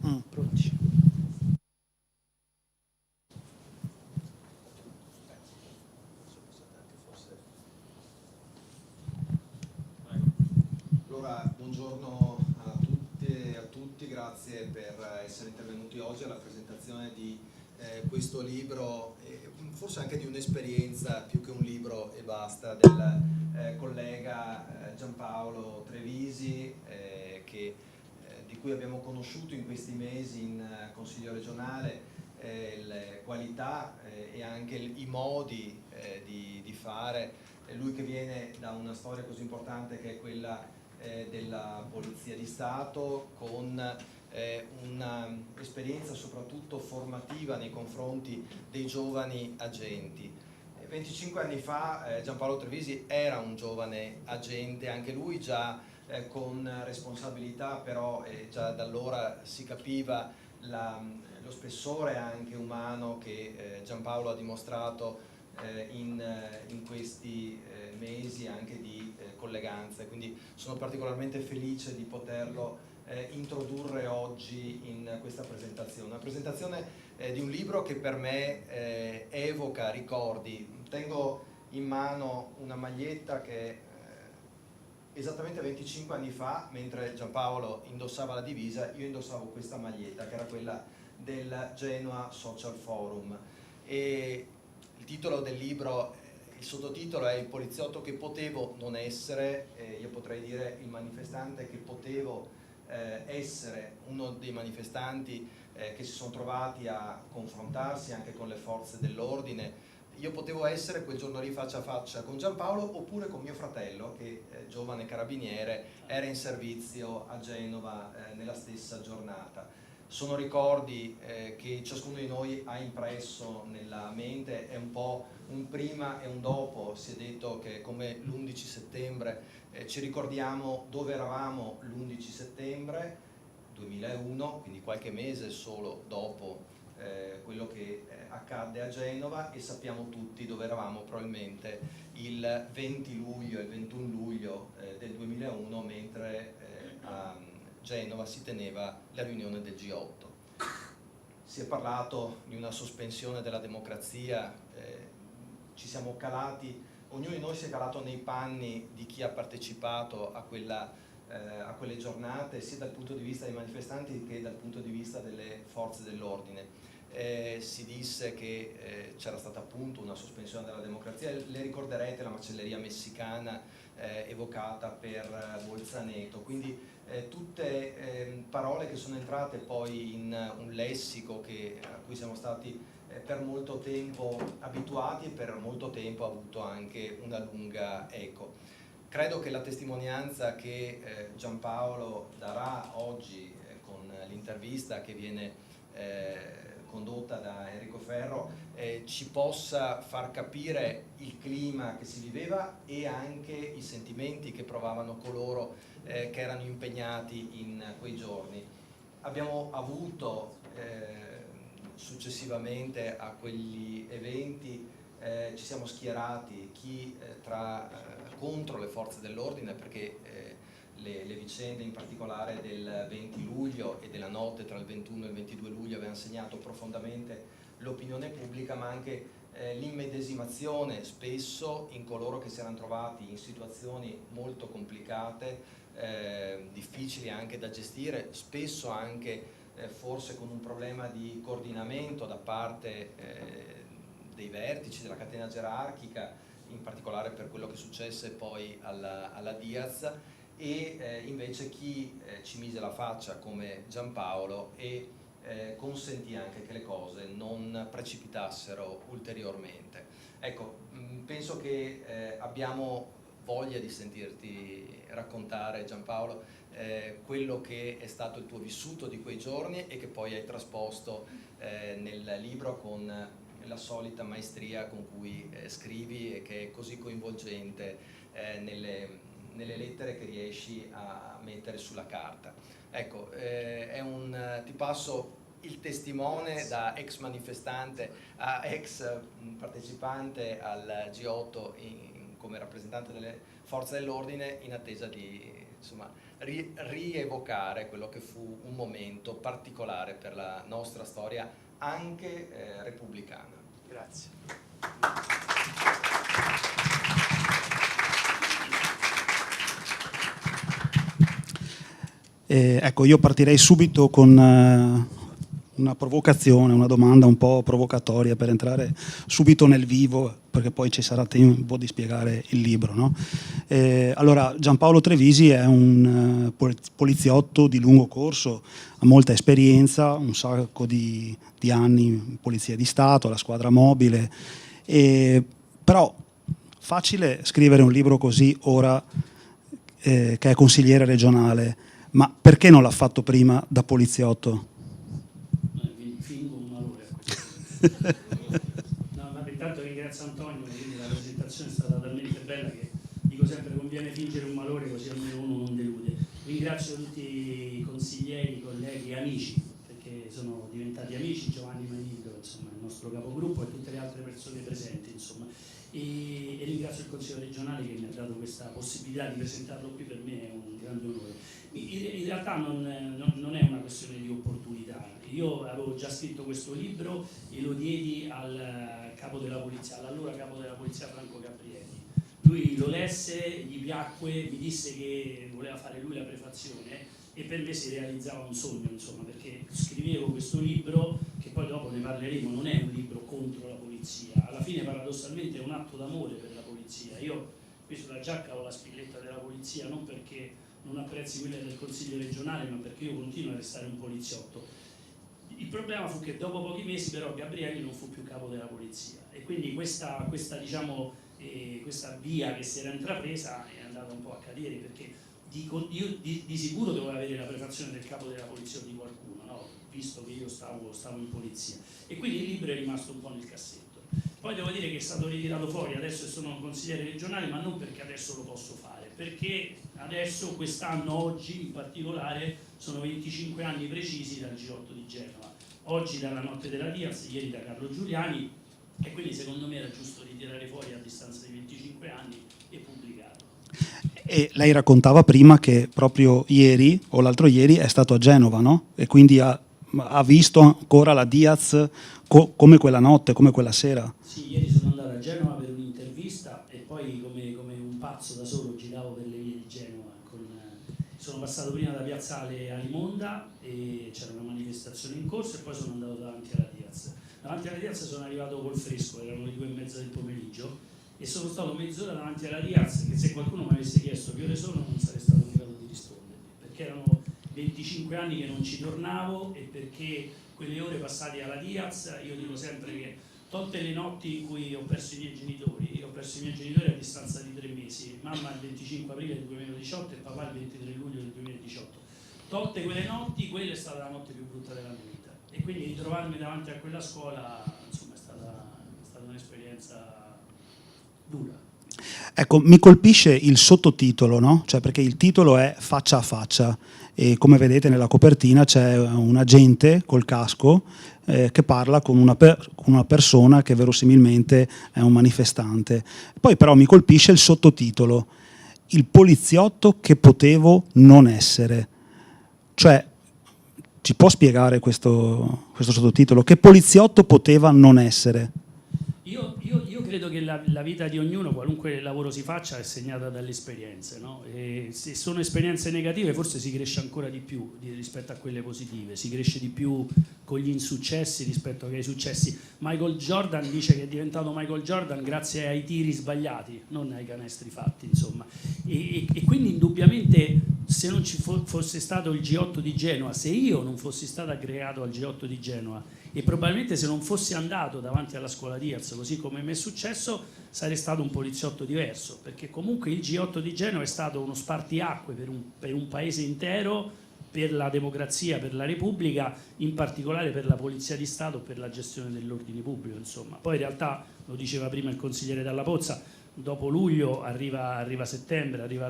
Pronti. Allora, buongiorno a tutte e a tutti, grazie per essere intervenuti oggi alla presentazione di questo libro, forse anche di un'esperienza più che un libro e basta, del collega Giampaolo Trevisi, di cui abbiamo conosciuto in questi mesi in Consiglio regionale le qualità e anche i modi di fare. Lui che viene da una storia così importante che è quella della Polizia di Stato, con un'esperienza soprattutto formativa nei confronti dei giovani agenti. 25 anni fa Giampaolo Trevisi era un giovane agente, anche lui già con responsabilità, però già da allora si capiva lo spessore anche umano che Giampaolo ha dimostrato in questi mesi anche di colleganza, quindi sono particolarmente felice di poterlo introdurre oggi in questa presentazione. Una presentazione di un libro che per me evoca ricordi. Tengo in mano una maglietta che esattamente 25 anni fa, mentre Giampaolo indossava la divisa, io indossavo questa maglietta che era quella del Genoa Social Forum. E il titolo del libro, il sottotitolo è Il poliziotto che potevo non essere, io potrei dire il manifestante che potevo essere, uno dei manifestanti che si sono trovati a confrontarsi anche con le forze dell'ordine. Io potevo essere quel giorno lì faccia a faccia con Giampaolo, oppure con mio fratello che giovane carabiniere era in servizio a Genova nella stessa giornata. Sono ricordi che ciascuno di noi ha impresso nella mente, è un po' un prima e un dopo. Si è detto che come l'11 settembre ci ricordiamo dove eravamo l'11 settembre 2001, quindi qualche mese solo dopo quello che accadde a Genova, e sappiamo tutti dove eravamo probabilmente il 20 luglio e il 21 luglio del 2001, mentre a Genova si teneva la riunione del G8. Si è parlato di una sospensione della democrazia, ci siamo calati, ognuno di noi si è calato nei panni di chi ha partecipato a quelle giornate, sia dal punto di vista dei manifestanti che dal punto di vista delle forze dell'ordine. Si disse che c'era stata appunto una sospensione della democrazia, le ricorderete la macelleria messicana evocata per Bolzaneto, quindi tutte parole che sono entrate poi in un lessico a cui siamo stati per molto tempo abituati e per molto tempo ha avuto anche una lunga eco. Credo che la testimonianza che Giampaolo darà oggi con l'intervista che viene condotta da Enrico Ferro ci possa far capire il clima che si viveva e anche i sentimenti che provavano coloro che erano impegnati in quei giorni. Abbiamo avuto successivamente a quegli eventi ci siamo schierati chi contro le forze dell'ordine, perché le vicende in particolare del 20 luglio e della notte tra il 21 e il 22 luglio avevano segnato profondamente l'opinione pubblica, ma anche l'immedesimazione spesso in coloro che si erano trovati in situazioni molto complicate, difficili anche da gestire, spesso anche forse con un problema di coordinamento da parte dei vertici della catena gerarchica, in particolare per quello che successe poi alla Diaz, e invece chi ci mise la faccia come Giampaolo e consentì anche che le cose non precipitassero ulteriormente. Ecco, penso che abbiamo voglia di sentirti raccontare, Giampaolo, quello che è stato il tuo vissuto di quei giorni e che poi hai trasposto nel libro con la solita maestria con cui scrivi e che è così coinvolgente nelle lettere che riesci a mettere sulla carta. Ecco, ti passo il testimone da ex manifestante a ex partecipante al G8 come rappresentante delle forze dell'ordine, in attesa di insomma, rievocare quello che fu un momento particolare per la nostra storia anche repubblicana. Grazie. Ecco, io partirei subito con una provocazione, una domanda un po' provocatoria per entrare subito nel vivo, perché poi ci sarà tempo di spiegare il libro, no? Allora, Giampaolo Trevisi è un poliziotto di lungo corso, ha molta esperienza, un sacco di anni in Polizia di Stato, la squadra mobile, però facile scrivere un libro così ora che è consigliere regionale, ma perché non l'ha fatto prima da poliziotto? Fingo un malore a questo. No, ma intanto ringrazio Antonio, quindi la presentazione è stata talmente bella che dico sempre conviene fingere un malore così almeno uno non delude. Ringrazio tutti i consiglieri, colleghi, amici, perché sono diventati amici, Giovanni Manillo, insomma, il nostro capogruppo, e tutte le altre persone presenti, insomma. E ringrazio il Consiglio regionale che mi ha dato questa possibilità di presentarlo qui, per me è un grande onore. In realtà non è una questione di opportunità. Io avevo già scritto questo libro e lo diedi al capo della polizia, all'allora capo della polizia Franco Gabrielli. Lui lo lesse, gli piacque, mi disse che voleva fare lui la prefazione e per me si realizzava un sogno, insomma, perché scrivevo questo libro, che poi dopo ne parleremo, non è un libro contro la polizia, alla fine paradossalmente è un atto d'amore per la polizia. Io qui sulla giacca ho la spilletta della polizia, non perché non apprezzi quelle del Consiglio regionale, ma perché io continuo a restare un poliziotto. Il problema fu che dopo pochi mesi però Gabrielli non fu più capo della polizia e quindi questa via che si era intrapresa è andata un po' a cadere, perché io di sicuro dovevo avere la prefazione del capo della polizia o di qualcuno, no? Visto che io stavo in polizia, e quindi il libro è rimasto un po' nel cassetto. Poi devo dire che è stato ritirato fuori, adesso sono consigliere regionale, ma non perché adesso lo posso fare, perché adesso, quest'anno, oggi in particolare, sono 25 anni precisi dal G8 di Genova, oggi dalla notte della Diaz, ieri da Carlo Giuliani, e quindi secondo me era giusto ritirare fuori a distanza di 25 anni e pubblicarlo. E lei raccontava prima che proprio ieri o l'altro ieri è stato a Genova, no? E quindi ha visto ancora la Diaz come quella notte, come quella sera. Sì, ieri sono andato a Genova per un'intervista e poi come un pazzo da solo giravo per le vie di Genova. Sono passato prima da Piazzale Alimonda e c'era una manifestazione in corso e poi sono andato davanti alla Diaz. Davanti alla Diaz sono arrivato col fresco, erano le 2:30 del pomeriggio, e sono stato mezz'ora davanti alla Diaz, che se qualcuno mi avesse chiesto che ore sono non sarei stato in grado di rispondermi, perché erano 25 anni che non ci tornavo e perché quelle ore passate alla Diaz, io dico sempre che tolte le notti in cui ho perso i miei genitori, a distanza di 3 mesi, mamma il 25 aprile del 2018 e papà il 23 luglio del 2018, tolte quelle notti, quella è stata la notte più brutta della mia vita, e quindi ritrovarmi davanti a quella scuola, insomma, è stata un'esperienza dura. Ecco, mi colpisce il sottotitolo, no? Cioè, perché il titolo è Faccia a faccia e come vedete nella copertina c'è un agente col casco che parla con una persona che verosimilmente è un manifestante. Poi però mi colpisce il sottotitolo, il poliziotto che potevo non essere. Cioè, ci può spiegare questo sottotitolo? Che poliziotto poteva non essere? Io credo che la vita di ognuno, qualunque lavoro si faccia, è segnata dalle esperienze, no? E se sono esperienze negative forse si cresce ancora di più rispetto a quelle positive, si cresce di più con gli insuccessi rispetto ai successi. Michael Jordan dice che è diventato Michael Jordan grazie ai tiri sbagliati, non ai canestri fatti, insomma. E quindi indubbiamente, se non ci fosse stato il G8 di Genova, se io non fossi stato aggregato al G8 di Genova e probabilmente se non fossi andato davanti alla scuola Diaz, così come mi è successo, sarei stato un poliziotto diverso, perché comunque il G8 di Genova è stato uno spartiacque per un paese intero, per la democrazia, per la Repubblica, in particolare per la Polizia di Stato, per la gestione dell'ordine pubblico, insomma. Poi in realtà, lo diceva prima il consigliere Dalla Pozza, dopo luglio arriva settembre, arriva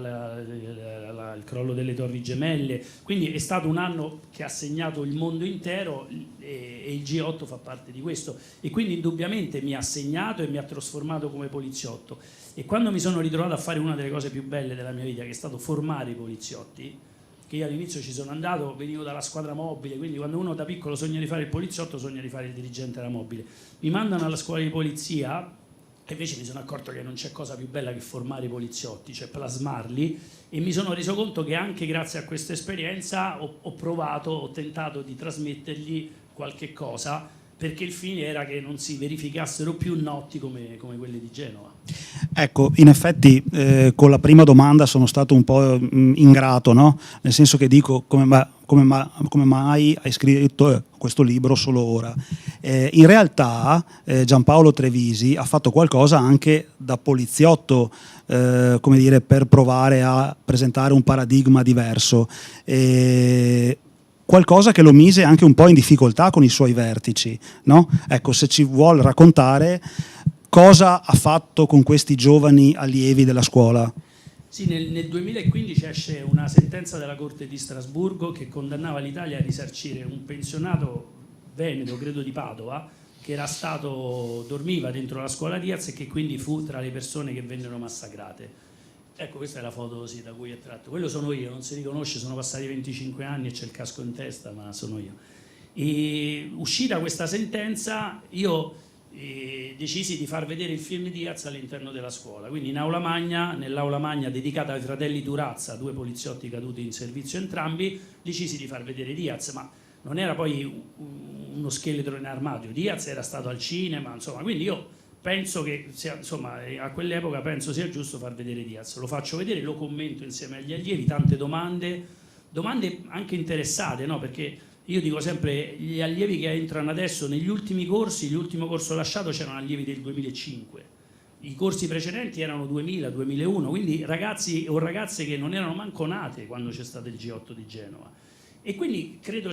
il crollo delle Torri Gemelle, quindi è stato un anno che ha segnato il mondo intero e il G8 fa parte di questo, e quindi indubbiamente mi ha segnato e mi ha trasformato come poliziotto. E quando mi sono ritrovato a fare una delle cose più belle della mia vita, che è stato formare i poliziotti, che io all'inizio ci sono andato, venivo dalla squadra mobile, quindi quando uno da piccolo sogna di fare il poliziotto, sogna di fare il dirigente della mobile. Mi mandano alla scuola di polizia e invece mi sono accorto che non c'è cosa più bella che formare i poliziotti, cioè plasmarli, e mi sono reso conto che anche grazie a questa esperienza ho tentato di trasmettergli qualche cosa, perché il fine era che non si verificassero più notti come quelle di Genova. Ecco, in effetti con la prima domanda sono stato un po' ingrato, no? Nel senso che dico come mai hai scritto questo libro solo ora. In realtà Giampaolo Trevisi ha fatto qualcosa anche da poliziotto, come dire, per provare a presentare un paradigma diverso. Qualcosa che lo mise anche un po' in difficoltà con i suoi vertici, no? Ecco, se ci vuol raccontare cosa ha fatto con questi giovani allievi della scuola. Sì, nel 2015 esce una sentenza della Corte di Strasburgo che condannava l'Italia a risarcire un pensionato veneto, credo di Padova, che dormiva dentro la scuola Diaz e che quindi fu tra le persone che vennero massacrate. Ecco, questa è la foto da cui è tratto. Quello sono io, non si riconosce, sono passati 25 anni e c'è il casco in testa, ma sono io. E uscita questa sentenza, io decisi di far vedere il film Diaz all'interno della scuola. Quindi nell'aula magna dedicata ai fratelli Durazza, 2 poliziotti caduti in servizio entrambi, decisi di far vedere Diaz, ma non era poi uno scheletro in armadio. Diaz era stato al cinema, insomma, quindi io penso che a quell'epoca penso sia giusto far vedere Diaz. Lo faccio vedere, lo commento insieme agli allievi, tante domande anche interessate, no? Perché io dico sempre, gli allievi che entrano adesso negli ultimi corsi, l'ultimo corso lasciato c'erano allievi del 2005, i corsi precedenti erano 2000, 2001, quindi ragazzi o ragazze che non erano manco nate quando c'è stato il G8 di Genova. E quindi credo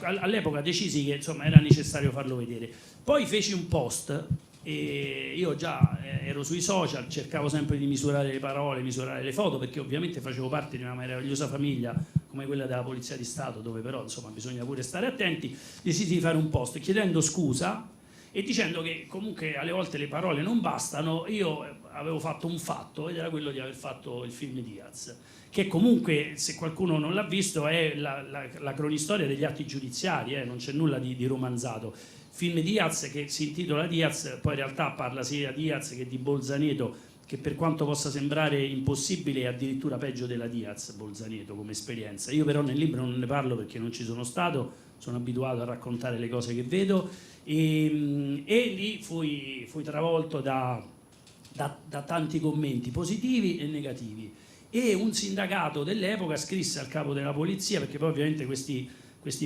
all'epoca decisi che insomma era necessario farlo vedere. Poi feci un post e io già ero sui social, cercavo sempre di misurare le parole, misurare le foto, perché ovviamente facevo parte di una meravigliosa famiglia come quella della Polizia di Stato, dove però insomma bisogna pure stare attenti. Decisi di fare un post chiedendo scusa e dicendo che comunque alle volte le parole non bastano. Io avevo fatto un fatto ed era quello di aver fatto il film Diaz, che comunque, se qualcuno non l'ha visto, è la cronistoria degli atti giudiziari, non c'è nulla di romanzato. Film Diaz, che si intitola Diaz, poi in realtà parla sia di Diaz che di Bolzaneto, che per quanto possa sembrare impossibile è addirittura peggio della Diaz, Bolzaneto, come esperienza. Io però nel libro non ne parlo perché non ci sono stato, sono abituato a raccontare le cose che vedo, e lì fui travolto da tanti commenti positivi e negativi. E un sindacato dell'epoca scrisse al capo della polizia, perché poi ovviamente questi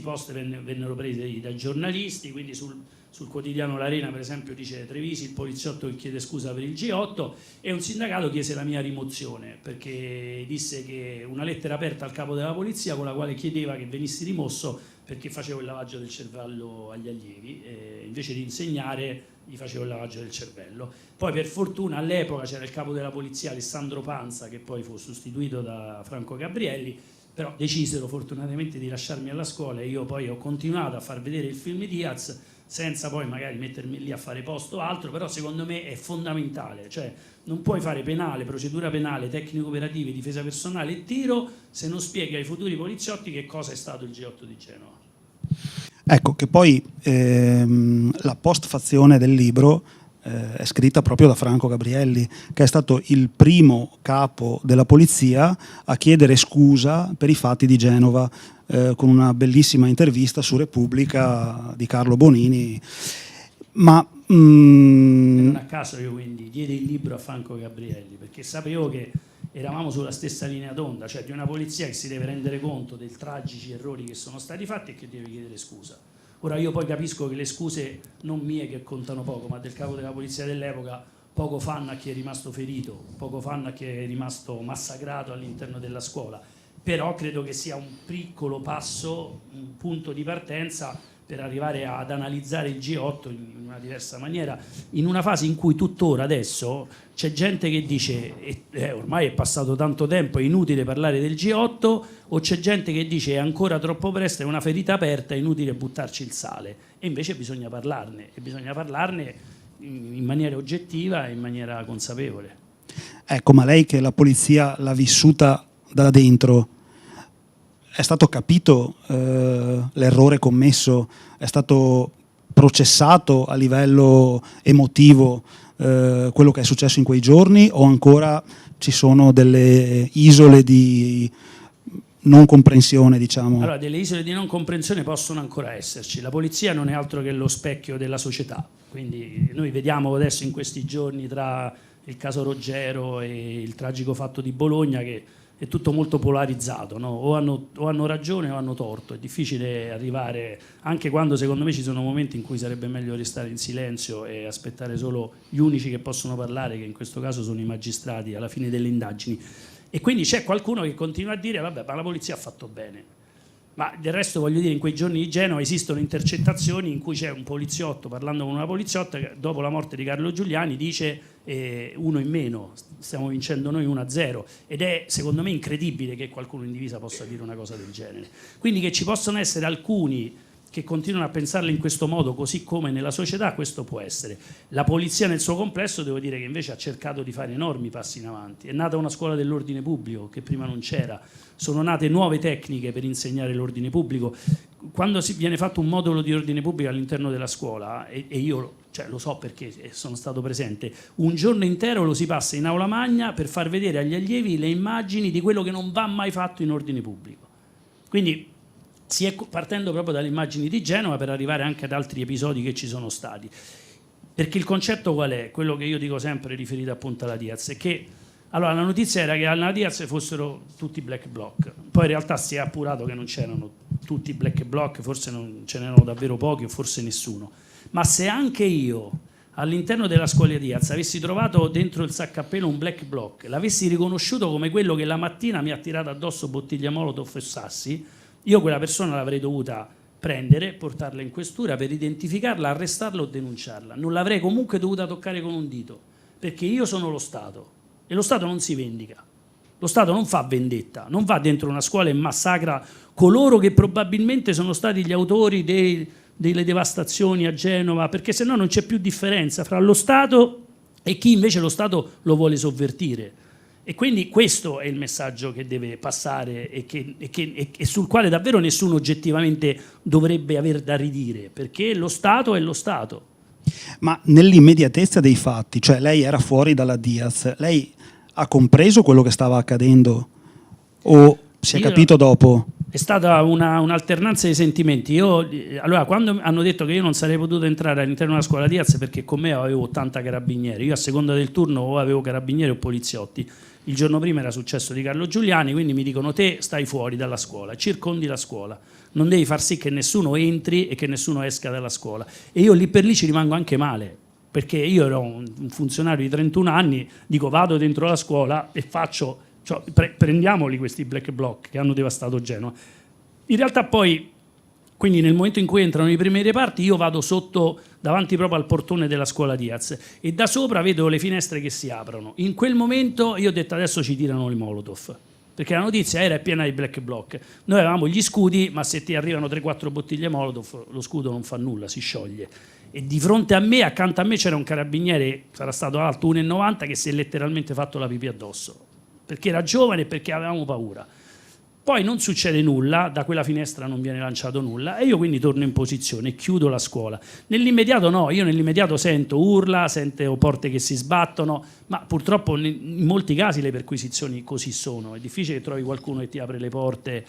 post vennero presi dai giornalisti, quindi sul quotidiano L'Arena per esempio dice Trevisi, il poliziotto che chiede scusa per il G8, e un sindacato chiese la mia rimozione, perché disse che una lettera aperta al capo della polizia con la quale chiedeva che venissi rimosso perché facevo il lavaggio del cervello agli allievi, invece di insegnare gli facevo il lavaggio del cervello. Poi per fortuna all'epoca c'era il capo della polizia Alessandro Panza, che poi fu sostituito da Franco Gabrielli, però decisero fortunatamente di lasciarmi alla scuola e io poi ho continuato a far vedere il film Diaz senza poi magari mettermi lì a fare post o altro, però secondo me è fondamentale, cioè non puoi fare penale, procedura penale, tecnico operative, difesa personale e tiro se non spieghi ai futuri poliziotti che cosa è stato il G8 di Genova. Ecco, che poi la postfazione del libro è scritta proprio da Franco Gabrielli, che è stato il primo capo della polizia a chiedere scusa per i fatti di Genova, con una bellissima intervista su Repubblica di Carlo Bonini. Ma non a caso io quindi diedi il libro a Franco Gabrielli, perché sapevo che eravamo sulla stessa linea d'onda, cioè di una polizia che si deve rendere conto dei tragici errori che sono stati fatti e che deve chiedere scusa. Ora io poi capisco che le scuse non mie che contano poco, ma del capo della polizia dell'epoca poco fanno a chi è rimasto ferito, poco fanno a chi è rimasto massacrato all'interno della scuola. però credo che sia un piccolo passo, un punto di partenza per arrivare ad analizzare il G8 in una diversa maniera, in una fase in cui tuttora adesso c'è gente che dice ormai è passato tanto tempo, è inutile parlare del G8, o c'è gente che dice è ancora troppo presto, è una ferita aperta, è inutile buttarci il sale, e invece bisogna parlarne, e bisogna parlarne in maniera oggettiva e in maniera consapevole. Ecco, ma lei che la polizia l'ha vissuta da dentro, è stato capito l'errore commesso? È stato processato a livello emotivo quello che è successo in quei giorni, o ancora ci sono delle isole di non comprensione, diciamo? Allora, delle isole di non comprensione possono ancora esserci. La polizia non è altro che lo specchio della società, quindi noi vediamo adesso in questi giorni, tra il caso Roggero e il tragico fatto di Bologna, che è tutto molto polarizzato, no? O hanno ragione o hanno torto. È difficile arrivare, anche quando secondo me ci sono momenti in cui sarebbe meglio restare in silenzio e aspettare solo gli unici che possono parlare, che in questo caso sono i magistrati alla fine delle indagini. E quindi c'è qualcuno che continua a dire vabbè, ma la polizia ha fatto bene. Ma del resto, voglio dire, in quei giorni di Genova esistono intercettazioni in cui c'è un poliziotto parlando con una poliziotta che dopo la morte di Carlo Giuliani dice uno in meno, stiamo vincendo noi 1-0, ed è secondo me incredibile che qualcuno in divisa possa dire una cosa del genere. Quindi che ci possono essere alcuni che continuano a pensarle in questo modo, così come nella società, questo può essere. La polizia nel suo complesso, devo dire che invece ha cercato di fare enormi passi in avanti. È nata una scuola dell'ordine pubblico che prima non c'era, sono nate nuove tecniche per insegnare l'ordine pubblico. Quando viene fatto un modulo di ordine pubblico all'interno della scuola, e io lo so perché sono stato presente, un giorno intero lo si passa in aula magna per far vedere agli allievi le immagini di quello che non va mai fatto in ordine pubblico. Quindi si è partendo proprio dalle immagini di Genova per arrivare anche ad altri episodi che ci sono stati. Perché il concetto qual è? Quello che io dico sempre riferito appunto alla Diaz, è che allora la notizia era che alla Diaz fossero tutti black bloc, poi in realtà si è appurato che non c'erano tutti black bloc, forse non ce n'erano davvero pochi o forse nessuno. Ma se anche io all'interno della scuola Diaz avessi trovato dentro il saccappello un black bloc, l'avessi riconosciuto come quello che la mattina mi ha tirato addosso bottiglie Molotov e sassi, io quella persona l'avrei dovuta prendere, portarla in questura per identificarla, arrestarla o denunciarla. Non l'avrei comunque dovuta toccare con un dito, perché io sono lo Stato e lo Stato non si vendica. Lo Stato non fa vendetta, non va dentro una scuola e massacra coloro che probabilmente sono stati gli autori delle devastazioni a Genova, perché sennò non c'è più differenza fra lo Stato e chi invece lo Stato lo vuole sovvertire. E quindi questo è il messaggio che deve passare e sul quale davvero nessuno oggettivamente dovrebbe aver da ridire, perché lo Stato è lo Stato. Ma nell'immediatezza dei fatti, cioè lei era fuori dalla Diaz, lei ha compreso quello che stava accadendo o si è capito dopo? È stata un'alternanza di sentimenti. Allora, quando hanno detto che io non sarei potuto entrare all'interno della scuola Diaz perché con me avevo 80 carabinieri, io a seconda del turno o avevo carabinieri o poliziotti. Il giorno prima era successo di Carlo Giuliani, quindi mi dicono te stai fuori dalla scuola, circondi la scuola, non devi far sì che nessuno entri e che nessuno esca dalla scuola. E io lì per lì ci rimango anche male, perché io ero un funzionario di 31 anni, dico vado dentro la scuola e faccio... Cioè, prendiamoli questi black bloc che hanno devastato Genova. In realtà poi, quindi nel momento in cui entrano i primi reparti, io vado sotto, davanti proprio al portone della scuola Diaz, e da sopra vedo le finestre che si aprono. In quel momento io ho detto adesso ci tirano i Molotov, perché la notizia era piena di black bloc. Noi avevamo gli scudi, ma se ti arrivano 3-4 bottiglie Molotov lo scudo non fa nulla, si scioglie. E di fronte a me, accanto a me, c'era un carabiniere, sarà stato alto 1,90, che si è letteralmente fatto la pipì addosso, perché era giovane e perché avevamo paura. Poi non succede nulla, da quella finestra non viene lanciato nulla e io quindi torno in posizione e chiudo la scuola. Nell'immediato no, io nell'immediato sento urla, sento porte che si sbattono, ma purtroppo in molti casi le perquisizioni così sono, è difficile che trovi qualcuno che ti apre le porte.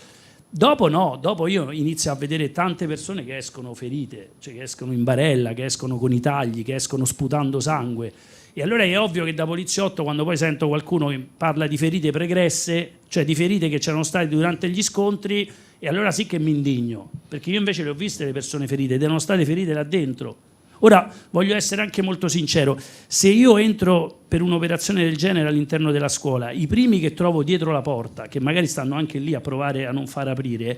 Dopo no, dopo io inizio a vedere tante persone che escono ferite, cioè che escono in barella, che escono con i tagli, che escono sputando sangue. E allora è ovvio che da poliziotto, quando poi sento qualcuno che parla di ferite pregresse, cioè di ferite che c'erano state durante gli scontri, e allora sì che mi indigno, perché io invece le ho viste le persone ferite ed erano state ferite là dentro. Ora, voglio essere anche molto sincero, se io entro per un'operazione del genere all'interno della scuola, i primi che trovo dietro la porta, che magari stanno anche lì a provare a non far aprire,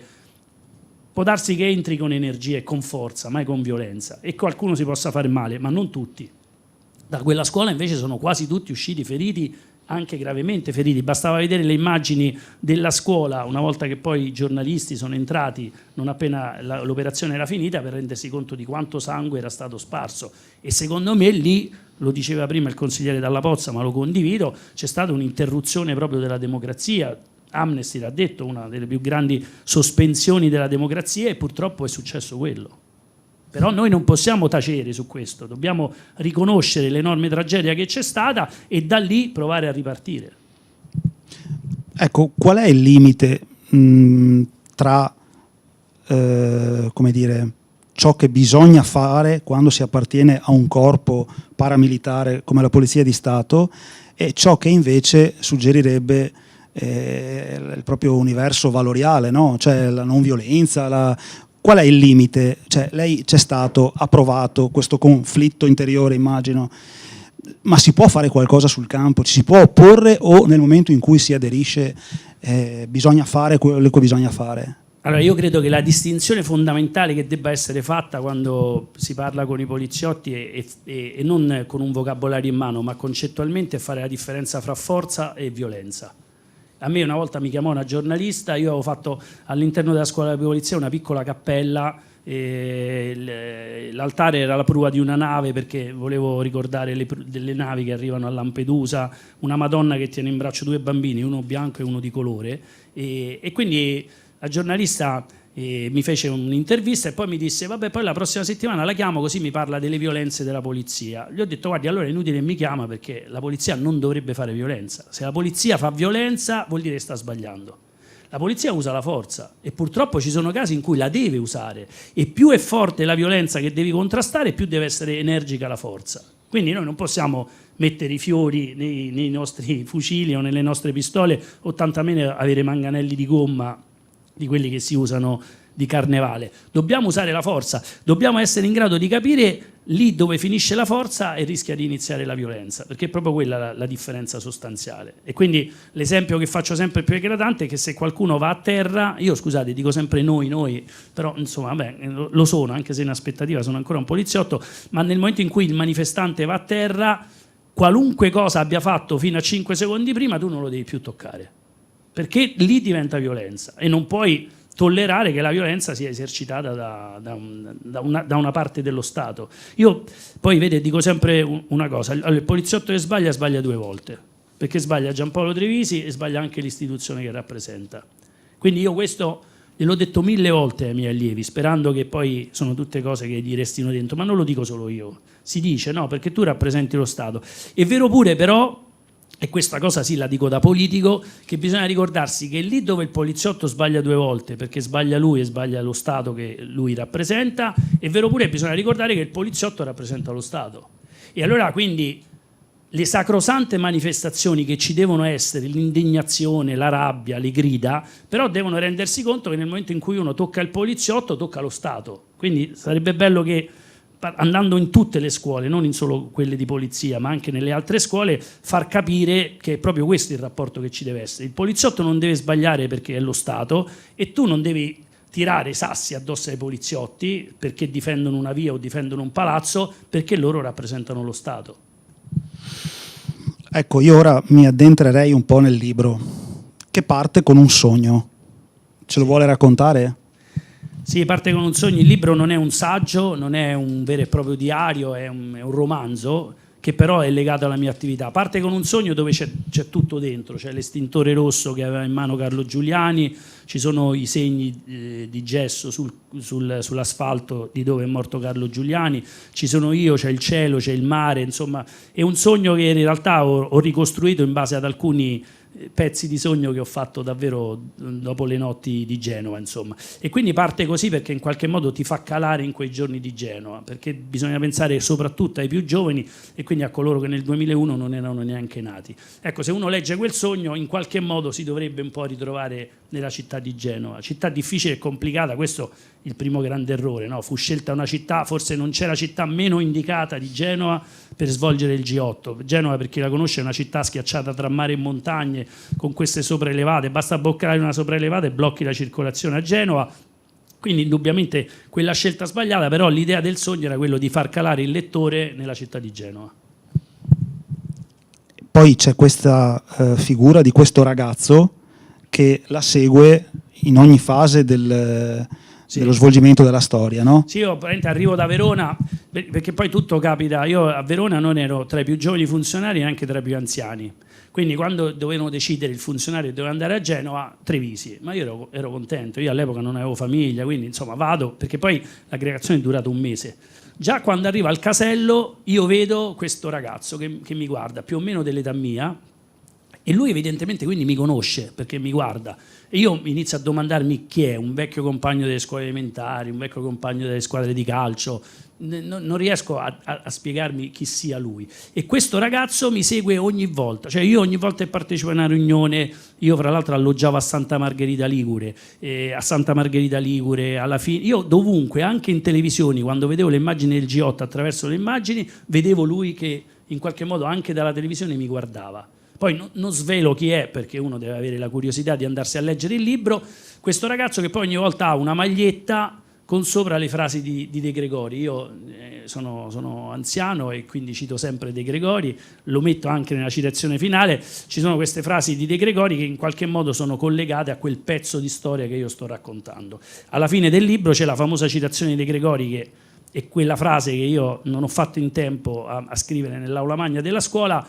può darsi che entri con energia e con forza, mai con violenza, e qualcuno si possa fare male, ma non tutti. Da quella scuola invece sono quasi tutti usciti feriti, anche gravemente feriti. Bastava vedere le immagini della scuola una volta che poi i giornalisti sono entrati, non appena l'operazione era finita, per rendersi conto di quanto sangue era stato sparso. E secondo me lì, lo diceva prima il consigliere Dalla Pozza, ma lo condivido, c'è stata un'interruzione proprio della democrazia. Amnesty l'ha detto, una delle più grandi sospensioni della democrazia, e purtroppo è successo quello. Però noi non possiamo tacere su questo, dobbiamo riconoscere l'enorme tragedia che c'è stata e da lì provare a ripartire. Ecco, qual è il limite tra come dire, ciò che bisogna fare quando si appartiene a un corpo paramilitare come la Polizia di Stato e ciò che invece suggerirebbe il proprio universo valoriale, no? Cioè la non violenza, qual è il limite? Cioè, lei c'è stato, ha provato questo conflitto interiore, immagino, ma si può fare qualcosa sul campo? Ci si può opporre o nel momento in cui si aderisce bisogna fare quello che bisogna fare? Allora, io credo che la distinzione fondamentale che debba essere fatta quando si parla con i poliziotti e non con un vocabolario in mano, ma concettualmente, è fare la differenza fra forza e violenza. A me una volta mi chiamò una giornalista, io avevo fatto all'interno della scuola di polizia una piccola cappella, l'altare era la prua di una nave perché volevo ricordare delle navi che arrivano a Lampedusa, una Madonna che tiene in braccio 2 bambini, uno bianco e uno di colore, e quindi la giornalista mi fece un'intervista e poi mi disse vabbè, poi la prossima settimana la chiamo così mi parla delle violenze della polizia. Gli ho detto guardi, allora è inutile che mi chiama perché la polizia non dovrebbe fare violenza. Se la polizia fa violenza vuol dire che sta sbagliando. La polizia usa la forza e purtroppo ci sono casi in cui la deve usare, e più è forte la violenza che devi contrastare, più deve essere energica la forza. Quindi noi non possiamo mettere i fiori nei nostri fucili o nelle nostre pistole o tantomeno avere manganelli di gomma di quelli che si usano di carnevale. Dobbiamo usare la forza, dobbiamo essere in grado di capire lì dove finisce la forza e rischia di iniziare la violenza, perché è proprio quella la differenza sostanziale. E quindi l'esempio che faccio sempre più eclatante è che se qualcuno va a terra, io scusate dico sempre noi, però insomma vabbè, lo sono, anche se in aspettativa sono ancora un poliziotto, ma nel momento in cui il manifestante va a terra, qualunque cosa abbia fatto fino a 5 secondi prima tu non lo devi più toccare, perché lì diventa violenza e non puoi tollerare che la violenza sia esercitata da una parte dello Stato. Io poi dico sempre una cosa, allora, il poliziotto che sbaglia 2 volte, perché sbaglia Giampaolo Trevisi e sbaglia anche l'istituzione che rappresenta. Quindi io questo gliel'ho detto 1000 volte ai miei allievi, sperando che poi sono tutte cose che gli restino dentro, ma non lo dico solo io, si dice no, perché tu rappresenti lo Stato. È vero pure però, e questa cosa sì la dico da politico, che bisogna ricordarsi che lì dove il poliziotto sbaglia 2 volte perché sbaglia lui e sbaglia lo Stato che lui rappresenta, è vero pure che bisogna ricordare che il poliziotto rappresenta lo Stato. E allora quindi le sacrosante manifestazioni che ci devono essere, l'indignazione, la rabbia, le grida, però devono rendersi conto che nel momento in cui uno tocca il poliziotto tocca lo Stato. Quindi sarebbe bello che andando in tutte le scuole, non in solo quelle di polizia, ma anche nelle altre scuole, far capire che è proprio questo il rapporto che ci deve essere. Il poliziotto non deve sbagliare perché è lo Stato e tu non devi tirare sassi addosso ai poliziotti perché difendono una via o difendono un palazzo, perché loro rappresentano lo Stato. Ecco, io ora mi addentrerei un po' nel libro, che parte con un sogno. Ce lo vuole raccontare? Sì, parte con un sogno. Il libro non è un saggio, non è un vero e proprio diario, è un romanzo che però è legato alla mia attività. Parte con un sogno dove c'è tutto dentro, c'è l'estintore rosso che aveva in mano Carlo Giuliani, ci sono i segni di gesso sull'asfalto di dove è morto Carlo Giuliani, ci sono io, c'è il cielo, c'è il mare, insomma è un sogno che in realtà ho ricostruito in base ad alcuni pezzi di sogno che ho fatto davvero dopo le notti di Genova, insomma. E quindi parte così perché in qualche modo ti fa calare in quei giorni di Genova, perché bisogna pensare soprattutto ai più giovani e quindi a coloro che nel 2001 non erano neanche nati. Ecco, se uno legge quel sogno in qualche modo si dovrebbe un po' ritrovare nella città di Genova, città difficile e complicata, questo il primo grande errore, no? Fu scelta una città, forse non c'era città meno indicata di Genova per svolgere il G8. Genova, per chi la conosce, è una città schiacciata tra mare e montagne, con queste sopraelevate, basta boccare una sopraelevata e blocchi la circolazione a Genova. Quindi indubbiamente quella scelta sbagliata, però l'idea del sogno era quello di far calare il lettore nella città di Genova. Poi c'è questa figura di questo ragazzo che la segue in ogni fase dello svolgimento della storia, no? Sì, io arrivo da Verona, perché poi tutto capita. Io a Verona non ero tra i più giovani funzionari, neanche tra i più anziani. Quindi quando dovevano decidere il funzionario che doveva andare a Genova, Trevisi. Ma io ero contento, io all'epoca non avevo famiglia, quindi insomma vado, perché poi l'aggregazione è durata un mese. Già quando arriva al casello io vedo questo ragazzo che mi guarda, più o meno dell'età mia, e lui evidentemente quindi mi conosce perché mi guarda. E io inizio a domandarmi chi è, un vecchio compagno delle scuole elementari, un vecchio compagno delle squadre di calcio. Non riesco a spiegarmi chi sia lui. E questo ragazzo mi segue ogni volta, cioè io ogni volta che partecipo a una riunione, io fra l'altro alloggiavo a Santa Margherita Ligure, alla fine, io dovunque, anche in televisioni, quando vedevo le immagini del G8 attraverso le immagini, vedevo lui che in qualche modo anche dalla televisione mi guardava. Poi non svelo chi è, perché uno deve avere la curiosità di andarsi a leggere il libro. Questo ragazzo che poi ogni volta ha una maglietta con sopra le frasi di De Gregori. Io sono anziano e quindi cito sempre De Gregori, lo metto anche nella citazione finale. Ci sono queste frasi di De Gregori che in qualche modo sono collegate a quel pezzo di storia che io sto raccontando. Alla fine del libro c'è la famosa citazione di De Gregori, che è quella frase che io non ho fatto in tempo a scrivere nell'aula magna della scuola.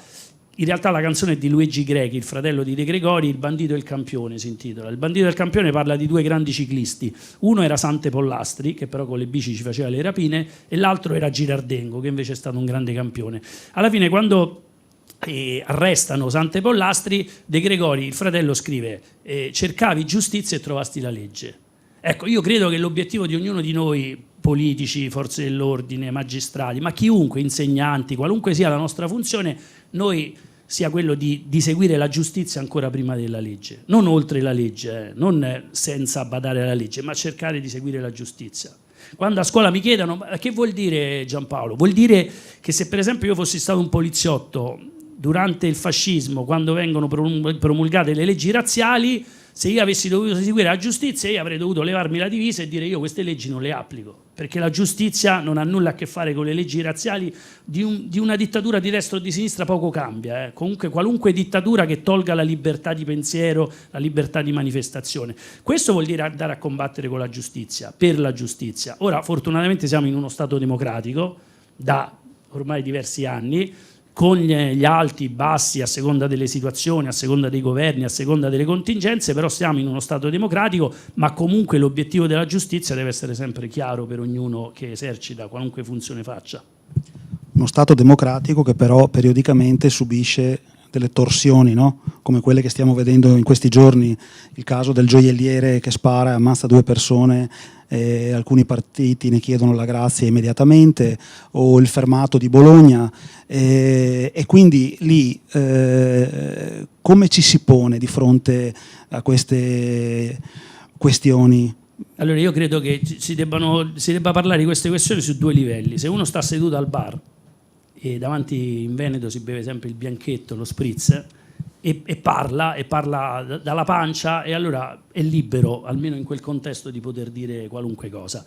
In realtà la canzone è di Luigi Grechi, il fratello di De Gregori, Il bandito e il campione si intitola. Il bandito e il campione parla di due grandi ciclisti. Uno era Sante Pollastri, che però con le bici ci faceva le rapine, e l'altro era Girardengo, che invece è stato un grande campione. Alla fine, quando arrestano Sante Pollastri, De Gregori, il fratello, scrive cercavi giustizia e trovasti la legge. Ecco, io credo che l'obiettivo di ognuno di noi, politici, forze dell'ordine, magistrati, ma chiunque, insegnanti, qualunque sia la nostra funzione, noi sia quello di seguire la giustizia ancora prima della legge, non oltre la legge, non senza badare alla legge, ma cercare di seguire la giustizia. Quando a scuola mi chiedono che vuol dire, Giampaolo, vuol dire che se per esempio io fossi stato un poliziotto durante il fascismo, quando vengono promulgate le leggi razziali, se io avessi dovuto seguire la giustizia, io avrei dovuto levarmi la divisa e dire io queste leggi non le applico, perché la giustizia non ha nulla a che fare con le leggi razziali di una dittatura di destra o di sinistra, poco cambia. Comunque qualunque dittatura che tolga la libertà di pensiero, la libertà di manifestazione. Questo vuol dire andare a combattere con la giustizia, per la giustizia. Ora, fortunatamente siamo in uno Stato democratico da ormai diversi anni, con gli alti, i bassi, a seconda delle situazioni, a seconda dei governi, a seconda delle contingenze, però siamo in uno Stato democratico, ma comunque l'obiettivo della giustizia deve essere sempre chiaro per ognuno che esercita qualunque funzione faccia. Uno Stato democratico che però periodicamente subisce delle torsioni, no? Come quelle che stiamo vedendo in questi giorni, il caso del gioielliere che spara e ammazza 2 persone, alcuni partiti ne chiedono la grazia immediatamente, o il fermato di Bologna, e quindi lì come ci si pone di fronte a queste questioni? Allora io credo che si debba parlare di queste questioni su 2 livelli. Se uno sta seduto al bar e davanti in Veneto si beve sempre il bianchetto, lo spritz, e parla dalla pancia, e allora è libero, almeno in quel contesto, di poter dire qualunque cosa.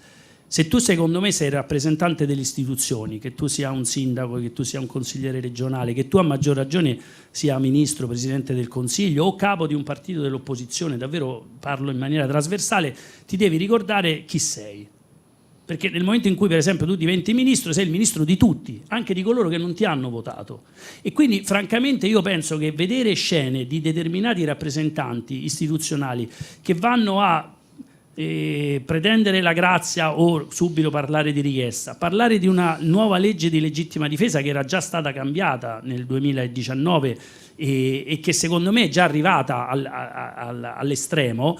Se tu, secondo me, sei rappresentante delle istituzioni, che tu sia un sindaco, che tu sia un consigliere regionale, che tu a maggior ragione sia ministro, presidente del Consiglio o capo di un partito dell'opposizione, davvero parlo in maniera trasversale, ti devi ricordare chi sei. Perché nel momento in cui, per esempio, tu diventi ministro, sei il ministro di tutti, anche di coloro che non ti hanno votato. E quindi, francamente, io penso che vedere scene di determinati rappresentanti istituzionali che vanno a pretendere la grazia o subito parlare di richiesta, parlare di una nuova legge di legittima difesa che era già stata cambiata nel 2019 e che secondo me è già arrivata all'estremo,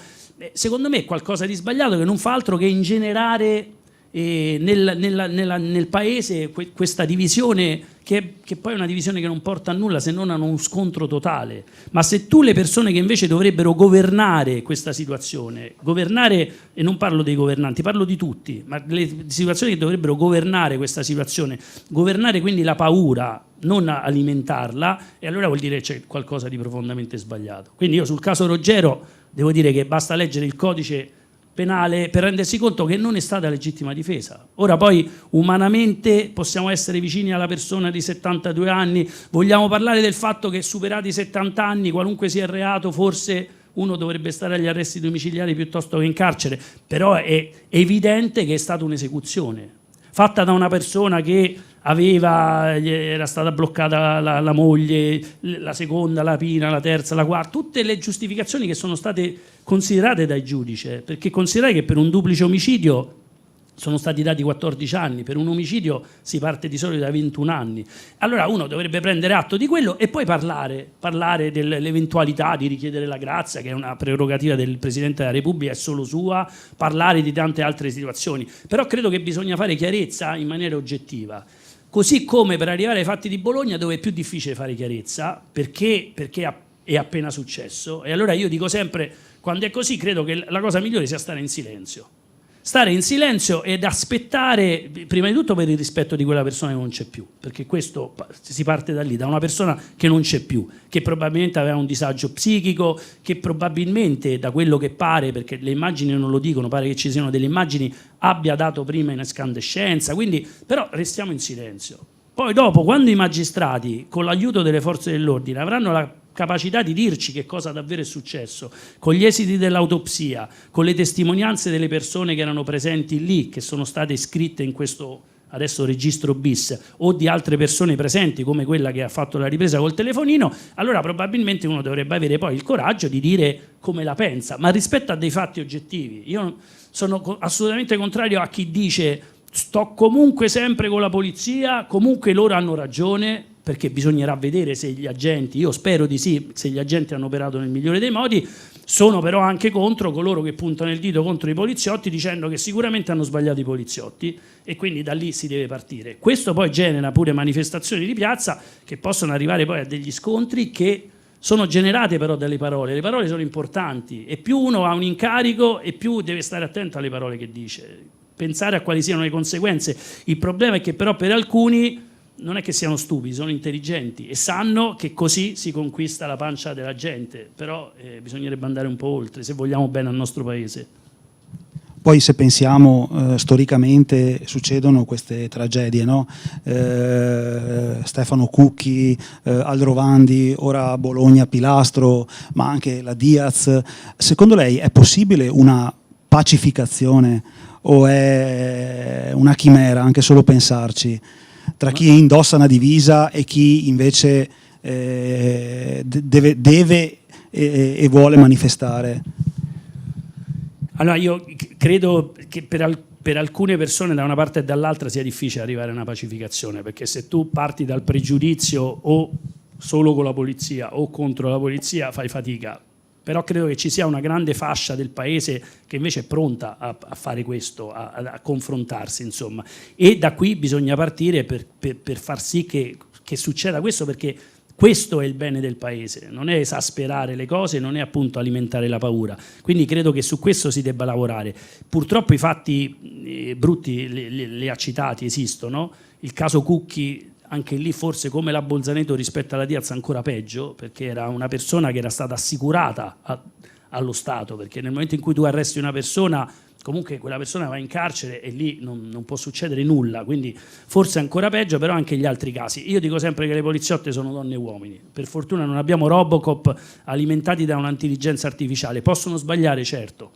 secondo me è qualcosa di sbagliato che non fa altro che ingenerare nel paese questa divisione che poi è una divisione che non porta a nulla se non a uno scontro totale. Ma se tu le persone che invece dovrebbero governare questa situazione, governare, e non parlo dei governanti, parlo di tutti, ma le situazioni che dovrebbero governare questa situazione, governare quindi la paura, non alimentarla, e allora vuol dire che c'è qualcosa di profondamente sbagliato. Quindi io sul caso Roggero devo dire che basta leggere il codice penale per rendersi conto che non è stata legittima difesa. Ora poi umanamente possiamo essere vicini alla persona di 72 anni, vogliamo parlare del fatto che superati i 70 anni, qualunque sia il reato, forse uno dovrebbe stare agli arresti domiciliari piuttosto che in carcere, però è evidente che è stata un'esecuzione fatta da una persona che era stata bloccata la moglie, la seconda, la prima, la terza, la quarta, tutte le giustificazioni che sono state considerate dai giudici, perché considerate che per un duplice omicidio sono stati dati 14 anni, per un omicidio si parte di solito da 21 anni. Allora uno dovrebbe prendere atto di quello e poi parlare dell'eventualità di richiedere la grazia, che è una prerogativa del Presidente della Repubblica, è solo sua, parlare di tante altre situazioni. Però credo che bisogna fare chiarezza in maniera oggettiva. Così come per arrivare ai fatti di Bologna, dove è più difficile fare chiarezza, perché è appena successo. E allora io dico sempre, quando è così, credo che la cosa migliore sia stare in silenzio. Stare in silenzio ed aspettare, prima di tutto per il rispetto di quella persona che non c'è più, perché questo si parte da lì, da una persona che non c'è più, che probabilmente aveva un disagio psichico, che probabilmente, da quello che pare, perché le immagini non lo dicono, pare che ci siano delle immagini, abbia dato prima in escandescenza, quindi però restiamo in silenzio. Poi dopo, quando i magistrati, con l'aiuto delle forze dell'ordine, avranno la capacità di dirci che cosa davvero è successo, con gli esiti dell'autopsia, con le testimonianze delle persone che erano presenti lì, che sono state iscritte in questo adesso registro bis, o di altre persone presenti come quella che ha fatto la ripresa col telefonino, allora probabilmente uno dovrebbe avere poi il coraggio di dire come la pensa, ma rispetto a dei fatti oggettivi. Io sono assolutamente contrario a chi dice sto comunque sempre con la polizia, comunque loro hanno ragione, perché bisognerà vedere se gli agenti, io spero di sì, se gli agenti hanno operato nel migliore dei modi. Sono però anche contro coloro che puntano il dito contro i poliziotti dicendo che sicuramente hanno sbagliato i poliziotti e quindi da lì si deve partire. Questo poi genera pure manifestazioni di piazza che possono arrivare poi a degli scontri che sono generate però dalle parole. Le parole sono importanti e più uno ha un incarico e più deve stare attento alle parole che dice, pensare a quali siano le conseguenze. Il problema è che però per alcuni non è che siano stupidi, sono intelligenti e sanno che così si conquista la pancia della gente, però bisognerebbe andare un po' oltre se vogliamo bene al nostro paese. Poi se pensiamo storicamente succedono queste tragedie, no? Stefano Cucchi, Aldrovandi, ora Bologna Pilastro, ma anche la Diaz. Secondo lei è possibile una pacificazione o è una chimera anche solo pensarci? Tra chi indossa una divisa e chi invece deve e vuole manifestare. Allora io credo che per alcune persone da una parte e dall'altra sia difficile arrivare a una pacificazione, perché se tu parti dal pregiudizio o solo con la polizia o contro la polizia fai fatica. Però credo che ci sia una grande fascia del paese che invece è pronta a fare questo, a confrontarsi, insomma. E da qui bisogna partire per far sì che succeda questo, perché questo è il bene del paese, non è esasperare le cose, non è appunto alimentare la paura. Quindi credo che su questo si debba lavorare. Purtroppo i fatti brutti li ha citati, esistono. Il caso Cucchi, anche lì forse come la Bolzaneto rispetto alla Diaz ancora peggio, perché era una persona che era stata assicurata allo Stato, perché nel momento in cui tu arresti una persona comunque quella persona va in carcere e lì non può succedere nulla, quindi forse ancora peggio, però anche gli altri casi. Io dico sempre che le poliziotte sono donne e uomini, per fortuna non abbiamo Robocop alimentati da un'intelligenza artificiale, possono sbagliare, certo.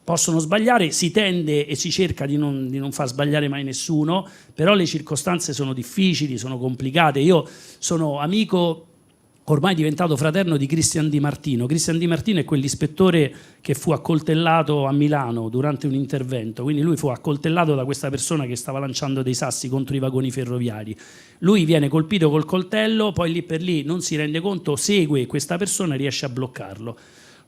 Possono sbagliare, si tende e si cerca di non far sbagliare mai nessuno, però le circostanze sono difficili, sono complicate. Io sono amico, ormai diventato fraterno di Christian Di Martino. Christian Di Martino è quell'ispettore che fu accoltellato a Milano durante un intervento, quindi lui fu accoltellato da questa persona che stava lanciando dei sassi contro i vagoni ferroviari. Lui viene colpito col coltello, poi lì per lì non si rende conto, segue questa persona e riesce a bloccarlo.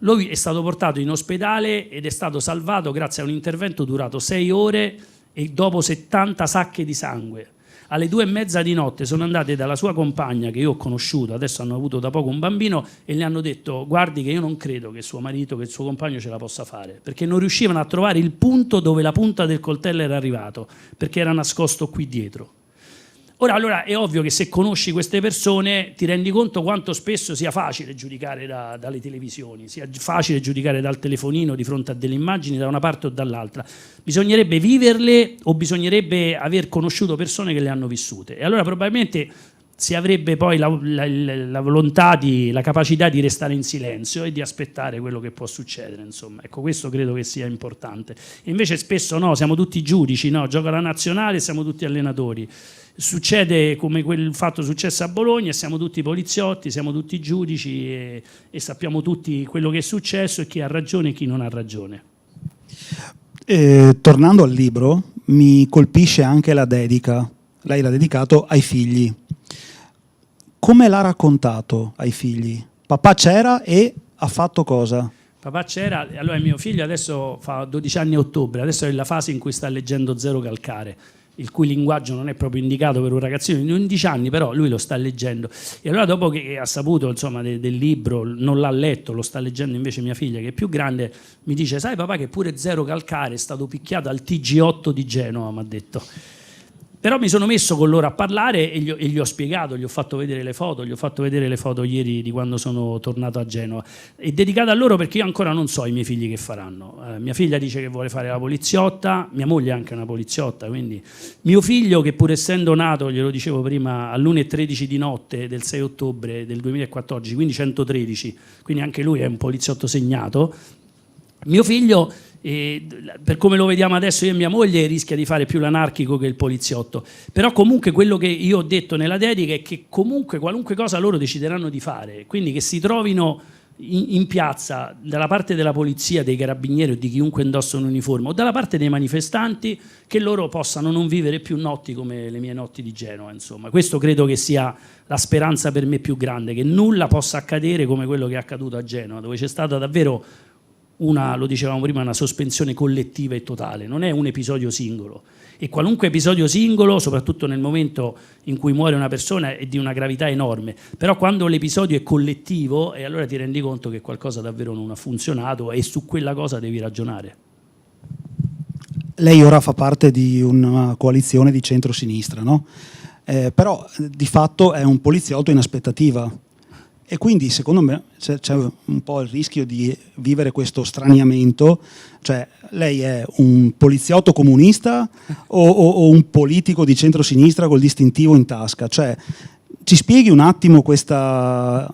Lui è stato portato in ospedale ed è stato salvato grazie a un intervento durato 6 ore e dopo 70 sacche di sangue. Alle 2:30 di notte sono andate dalla sua compagna, che io ho conosciuto, adesso hanno avuto da poco un bambino, e le hanno detto: guardi che io non credo che suo marito, che il suo compagno ce la possa fare, perché non riuscivano a trovare il punto dove la punta del coltello era arrivato, perché era nascosto qui dietro. Ora, allora è ovvio che se conosci queste persone ti rendi conto quanto spesso sia facile giudicare dalle televisioni, sia facile giudicare dal telefonino di fronte a delle immagini da una parte o dall'altra. Bisognerebbe viverle o bisognerebbe aver conosciuto persone che le hanno vissute. E allora probabilmente si avrebbe poi la volontà, la capacità di restare in silenzio e di aspettare quello che può succedere, insomma. Ecco, questo credo che sia importante. E invece spesso no, siamo tutti giudici, no? Gioca la nazionale, siamo tutti allenatori. Succede come quel fatto successo a Bologna, siamo tutti poliziotti, siamo tutti giudici e sappiamo tutti quello che è successo e chi ha ragione e chi non ha ragione. Tornando al libro, mi colpisce anche la dedica. Lei l'ha dedicato ai figli. Come l'ha raccontato ai figli? Papà c'era e ha fatto cosa? Papà c'era, allora mio figlio adesso fa 12 anni a ottobre, adesso è la fase in cui sta leggendo Zero Calcare, il cui linguaggio non è proprio indicato per un ragazzino di 11 anni, però lui lo sta leggendo. E allora dopo che ha saputo, insomma, del libro, non l'ha letto, lo sta leggendo invece mia figlia che è più grande, mi dice: sai papà che pure Zero Calcare è stato picchiato al TG8 di Genova, mi ha detto. Però mi sono messo con loro a parlare e gli ho spiegato, gli ho fatto vedere le foto ieri di quando sono tornato a Genova. È dedicata a loro perché io ancora non so i miei figli che faranno. Mia figlia dice che vuole fare la poliziotta, mia moglie è anche una poliziotta, quindi mio figlio, che pur essendo nato, glielo dicevo prima, all'1:13 di notte del 6 ottobre del 2014, quindi 113, quindi anche lui è un poliziotto segnato, mio figlio... E per come lo vediamo adesso io e mia moglie rischia di fare più l'anarchico che il poliziotto, però comunque quello che io ho detto nella dedica è che comunque qualunque cosa loro decideranno di fare, quindi che si trovino in piazza dalla parte della polizia, dei carabinieri o di chiunque indossa un uniforme o dalla parte dei manifestanti, che loro possano non vivere più notti come le mie notti di Genova, insomma. Questo credo che sia la speranza per me più grande, che nulla possa accadere come quello che è accaduto a Genova, dove c'è stata davvero lo dicevamo prima, una sospensione collettiva e totale, non è un episodio singolo. E qualunque episodio singolo, soprattutto nel momento in cui muore una persona, è di una gravità enorme. Però quando l'episodio è collettivo, e allora ti rendi conto che qualcosa davvero non ha funzionato e su quella cosa devi ragionare. Lei ora fa parte di una coalizione di centro-sinistra, no? Però di fatto è un poliziotto in aspettativa. E quindi secondo me c'è un po' il rischio di vivere questo straniamento, cioè lei è un poliziotto comunista o un politico di centrosinistra col distintivo in tasca? Cioè, ci spieghi un attimo questa...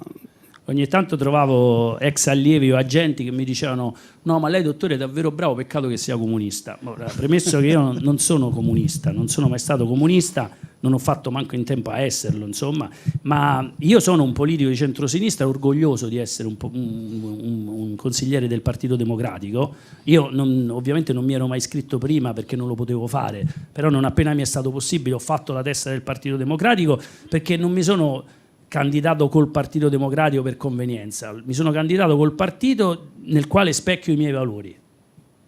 Ogni tanto trovavo ex allievi o agenti che mi dicevano: no, ma lei dottore è davvero bravo, peccato che sia comunista. Ora, premesso che io non sono comunista, non sono mai stato comunista, non ho fatto manco in tempo a esserlo, insomma, ma io sono un politico di centrosinistra orgoglioso di essere un consigliere del Partito Democratico. Io ovviamente non mi ero mai iscritto prima perché non lo potevo fare, però non appena mi è stato possibile ho fatto la testa del Partito Democratico, perché non mi sono candidato col Partito Democratico per convenienza, mi sono candidato col partito nel quale specchio i miei valori,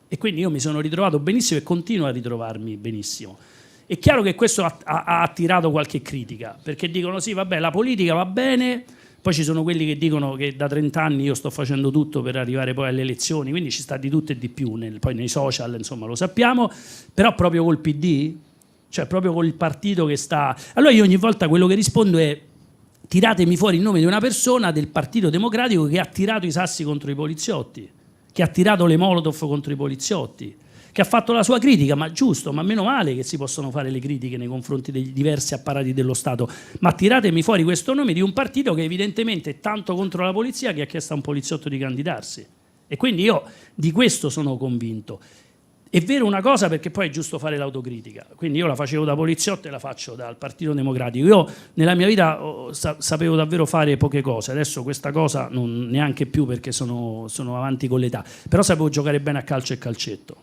e quindi io mi sono ritrovato benissimo e continuo a ritrovarmi benissimo. È chiaro che questo ha attirato qualche critica, perché dicono sì, vabbè, la politica va bene, poi ci sono quelli che dicono che da 30 anni io sto facendo tutto per arrivare poi alle elezioni, quindi ci sta di tutto e di più, poi nei social, insomma, lo sappiamo, però proprio col PD, cioè proprio col partito che sta... Allora io ogni volta quello che rispondo è: tiratemi fuori il nome di una persona del Partito Democratico che ha tirato i sassi contro i poliziotti, che ha tirato le molotov contro i poliziotti, che ha fatto la sua critica, ma giusto, ma meno male che si possono fare le critiche nei confronti dei diversi apparati dello Stato, ma tiratemi fuori questo nome di un partito che evidentemente è tanto contro la polizia che ha chiesto a un poliziotto di candidarsi. E quindi io di questo sono convinto. È vero una cosa, perché poi è giusto fare l'autocritica, quindi io la facevo da poliziotto e la faccio dal Partito Democratico. Io nella mia vita sapevo davvero fare poche cose, adesso questa cosa non neanche più, perché sono avanti con l'età, però sapevo giocare bene a calcio e calcetto.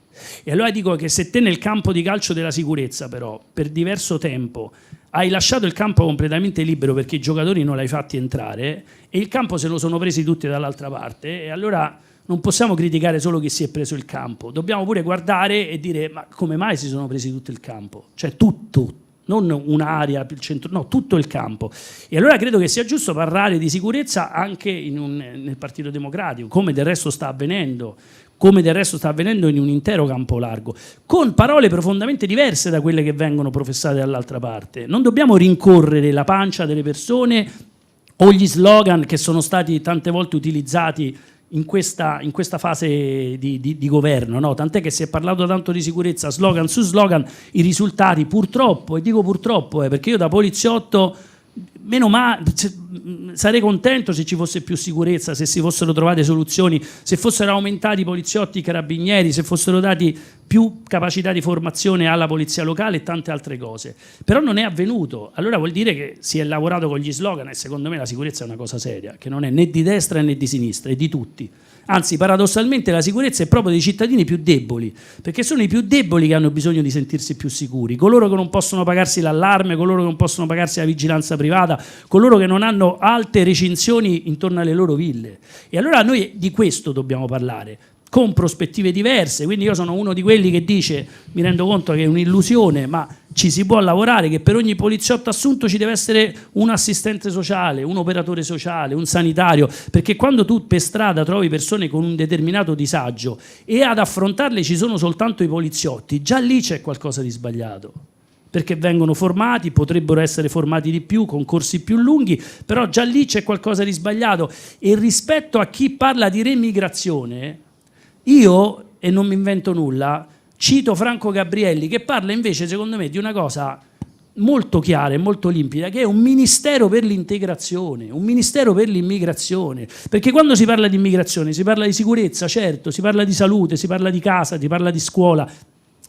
E allora dico che se te nel campo di calcio della sicurezza però per diverso tempo hai lasciato il campo completamente libero perché i giocatori non l'hai fatti entrare e il campo se lo sono presi tutti dall'altra parte, e allora non possiamo criticare solo chi si è preso il campo, dobbiamo pure guardare e dire ma come mai si sono presi tutto il campo, cioè tutto, non un'area, il centro, no, tutto il campo. E allora credo che sia giusto parlare di sicurezza anche nel Partito Democratico, come del resto sta avvenendo in un intero campo largo, con parole profondamente diverse da quelle che vengono professate dall'altra parte. Non dobbiamo rincorrere la pancia delle persone o gli slogan che sono stati tante volte utilizzati in questa fase di governo, no? Tant'è che si è parlato tanto di sicurezza, slogan su slogan, i risultati purtroppo, e dico purtroppo perché io da poliziotto meno male, sarei contento se ci fosse più sicurezza, se si fossero trovate soluzioni, se fossero aumentati i poliziotti, i carabinieri, se fossero dati più capacità di formazione alla polizia locale e tante altre cose. Però non è avvenuto. Allora vuol dire che si è lavorato con gli slogan e secondo me la sicurezza è una cosa seria, che non è né di destra né di sinistra, è di tutti. Anzi, paradossalmente la sicurezza è proprio dei cittadini più deboli, perché sono i più deboli che hanno bisogno di sentirsi più sicuri, coloro che non possono pagarsi l'allarme, coloro che non possono pagarsi la vigilanza privata, coloro che non hanno alte recinzioni intorno alle loro ville. E allora noi di questo dobbiamo parlare, con prospettive diverse. Quindi io sono uno di quelli che dice, mi rendo conto che è un'illusione, ma ci si può lavorare, che per ogni poliziotto assunto ci deve essere un assistente sociale, un operatore sociale, un sanitario, perché quando tu per strada trovi persone con un determinato disagio e ad affrontarle ci sono soltanto i poliziotti, già lì c'è qualcosa di sbagliato, perché vengono formati, potrebbero essere formati di più, con corsi più lunghi, però già lì c'è qualcosa di sbagliato. E rispetto a chi parla di remigrazione, io, e non mi invento nulla, cito Franco Gabrielli, che parla invece, secondo me, di una cosa molto chiara e molto limpida, che è un ministero per l'integrazione, un ministero per l'immigrazione. Perché quando si parla di immigrazione si parla di sicurezza, certo, si parla di salute, si parla di casa, si parla di scuola,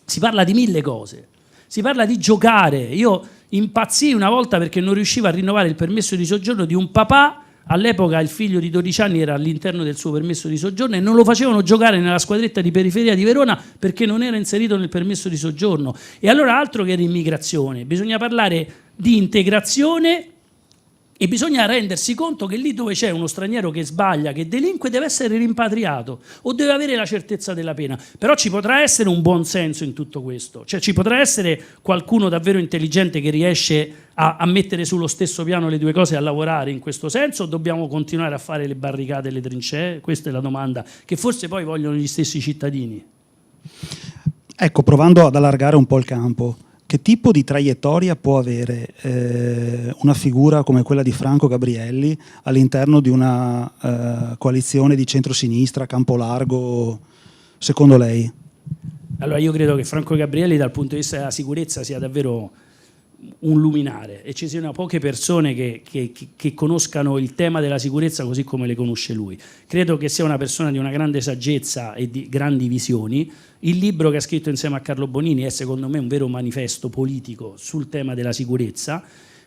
si parla di mille cose. Si parla di giocare. Io impazzii una volta perché non riuscivo a rinnovare il permesso di soggiorno di un papà. All'epoca il figlio di 12 anni era all'interno del suo permesso di soggiorno e non lo facevano giocare nella squadretta di periferia di Verona perché non era inserito nel permesso di soggiorno. E allora altro che immigrazione, bisogna parlare di integrazione e bisogna rendersi conto che lì dove c'è uno straniero che sbaglia, che delinque, deve essere rimpatriato o deve avere la certezza della pena. Però ci potrà essere un buon senso in tutto questo, cioè ci potrà essere qualcuno davvero intelligente che riesce a mettere sullo stesso piano le due cose e a lavorare in questo senso, o dobbiamo continuare a fare le barricate e le trincee? Questa è la domanda che forse poi vogliono gli stessi cittadini. Ecco, provando ad allargare un po' il campo, che tipo di traiettoria può avere una figura come quella di Franco Gabrielli all'interno di una coalizione di centrosinistra, campo largo, secondo lei? Allora io credo che Franco Gabrielli dal punto di vista della sicurezza sia davvero un luminare e ci siano poche persone che conoscano il tema della sicurezza così come le conosce lui. Credo che sia una persona di una grande saggezza e di grandi visioni. Il libro che ha scritto insieme a Carlo Bonini è secondo me un vero manifesto politico sul tema della sicurezza,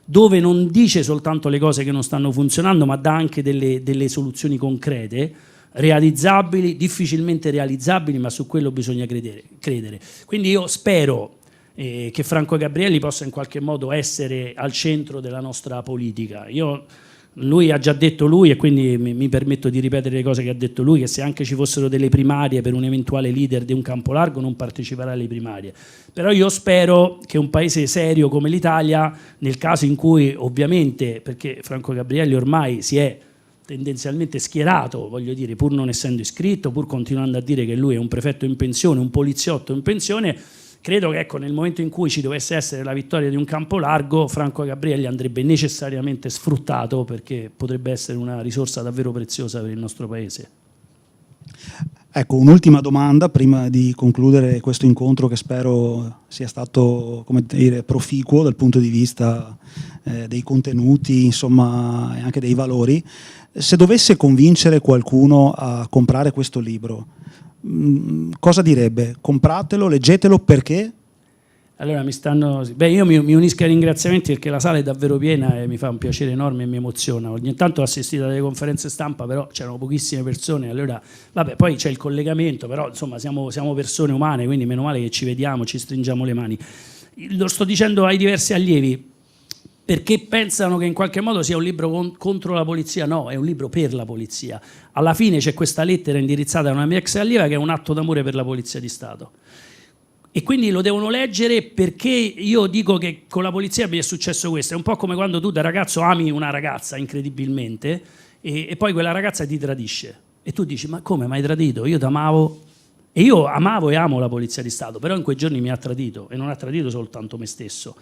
dove non dice soltanto le cose che non stanno funzionando, ma dà anche delle soluzioni concrete, realizzabili, difficilmente realizzabili, ma su quello bisogna credere. Quindi io spero che Franco Gabrielli possa in qualche modo essere al centro della nostra politica. Lui ha già detto lui, e quindi mi permetto di ripetere le cose che ha detto lui, che se anche ci fossero delle primarie per un eventuale leader di un campo largo non parteciperà alle primarie. Però io spero che un paese serio come l'Italia, nel caso in cui ovviamente, perché Franco Gabrielli ormai si è tendenzialmente schierato, voglio dire, pur non essendo iscritto, pur continuando a dire che lui è un prefetto in pensione, un poliziotto in pensione, credo che nel momento in cui ci dovesse essere la vittoria di un campo largo, Franco Gabrielli andrebbe necessariamente sfruttato, perché potrebbe essere una risorsa davvero preziosa per il nostro paese. Ecco, un'ultima domanda prima di concludere questo incontro che spero sia stato, come dire, proficuo dal punto di vista dei contenuti, insomma, e anche dei valori. Se dovesse convincere qualcuno a comprare questo libro, cosa direbbe? Compratelo, leggetelo, perché? Allora io mi unisco ai ringraziamenti perché la sala è davvero piena e mi fa un piacere enorme e mi emoziona. Ogni tanto ho assistito a delle conferenze stampa, però c'erano pochissime persone, allora poi c'è il collegamento, però insomma siamo persone umane, quindi meno male che ci vediamo, ci stringiamo le mani. Lo sto dicendo ai diversi allievi, perché pensano che in qualche modo sia un libro contro la polizia. No, è un libro per la polizia. Alla fine c'è questa lettera indirizzata a una mia ex allieva che è un atto d'amore per la Polizia di Stato. E quindi lo devono leggere, perché io dico che con la polizia mi è successo questo. È un po' come quando tu da ragazzo ami una ragazza incredibilmente e poi quella ragazza ti tradisce. E tu dici, ma come, mi hai tradito? Io ti amavo. E io amavo e amo la Polizia di Stato, però in quei giorni mi ha tradito, e non ha tradito soltanto me stesso.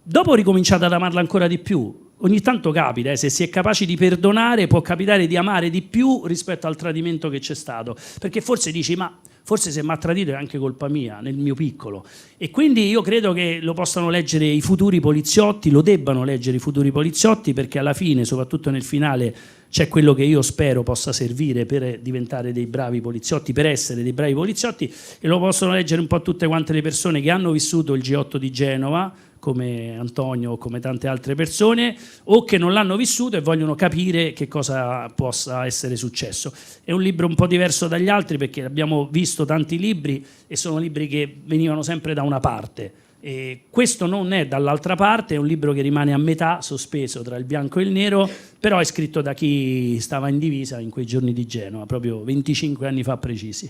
Dopo ho ricominciato ad amarla ancora di più. Ogni tanto capita, se si è capaci di perdonare, può capitare di amare di più rispetto al tradimento che c'è stato. Perché forse dici, ma forse se mi ha tradito è anche colpa mia, nel mio piccolo. E quindi io credo che lo possano leggere i futuri poliziotti, lo debbano leggere i futuri poliziotti, perché alla fine, soprattutto nel finale, c'è quello che io spero possa servire per diventare dei bravi poliziotti, per essere dei bravi poliziotti, e lo possono leggere un po' tutte quante le persone che hanno vissuto il G8 di Genova, come Antonio o come tante altre persone, o che non l'hanno vissuto e vogliono capire che cosa possa essere successo. È un libro un po' diverso dagli altri, perché abbiamo visto tanti libri e sono libri che venivano sempre da una parte. E questo non è dall'altra parte, è un libro che rimane a metà, sospeso tra il bianco e il nero, però è scritto da chi stava in divisa in quei giorni di Genova, proprio 25 anni fa precisi.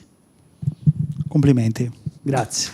Complimenti. Grazie.